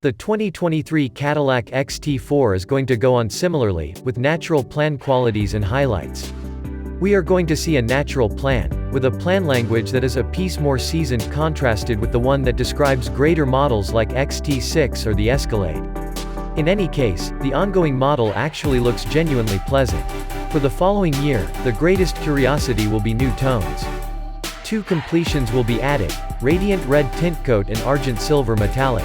The 2023 Cadillac XT4 is going to go on similarly, with natural plan qualities and highlights. We are going to see a natural plan, with a plan language that is a piece more seasoned contrasted with the one that describes greater models like XT6 or the Escalade. In any case, the ongoing model actually looks genuinely pleasant. For the following year, the greatest curiosity will be new tones. 2 completions will be added: Radiant Red Tintcoat and Argent Silver Metallic.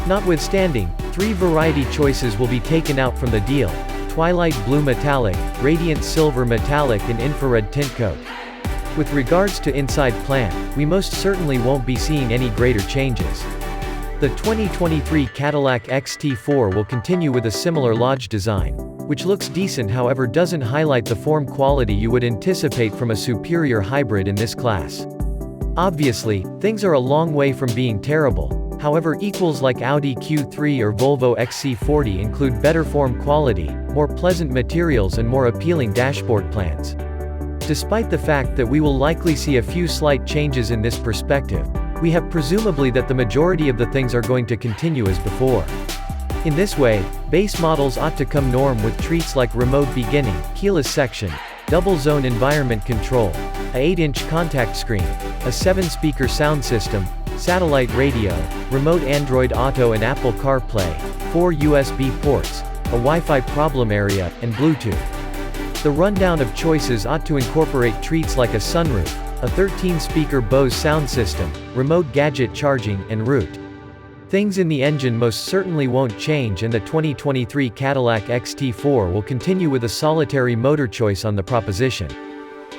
Notwithstanding, 3 variety choices will be taken out from the deal: Twilight Blue Metallic, Radiant Silver Metallic and Infrared Tintcoat. With regards to inside plan, we most certainly won't be seeing any greater changes. The 2023 Cadillac XT4 will continue with a similar lodge design, which looks decent however doesn't highlight the form quality you would anticipate from a superior hybrid in this class. Obviously, things are a long way from being terrible. However, equals like Audi Q3 or Volvo XC40 include better form quality, more pleasant materials and more appealing dashboard plans. Despite the fact that we will likely see a few slight changes in this perspective, we have presumably that the majority of the things are going to continue as before. In this way, base models ought to come norm with treats like remote beginning, keyless section, double zone environment control, a 8-inch contact screen, a 7-speaker sound system, satellite radio, remote Android Auto and Apple CarPlay, 4 USB ports, a Wi-Fi problem area, and Bluetooth. The rundown of choices ought to incorporate treats like a sunroof, a 13-speaker Bose sound system, remote gadget charging, and route. Things in the engine most certainly won't change and the 2023 Cadillac XT4 will continue with a solitary motor choice on the proposition.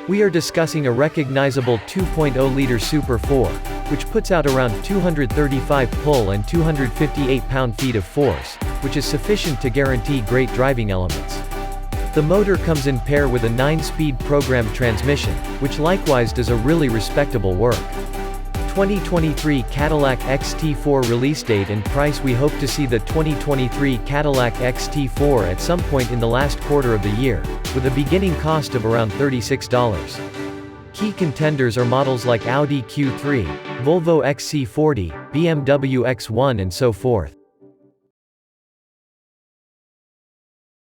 We are discussing a recognizable 2.0-liter Super 4, which puts out around 235 pull and 258 pound-feet of force, which is sufficient to guarantee great driving elements. The motor comes in pair with a 9-speed programmed transmission, which likewise does a really respectable work. 2023 Cadillac XT4 release date and price: we hope to see the 2023 Cadillac XT4 at some point in the last quarter of the year, with a beginning cost of around $36. Key contenders are models like Audi Q3, Volvo XC40, BMW X1 and so forth.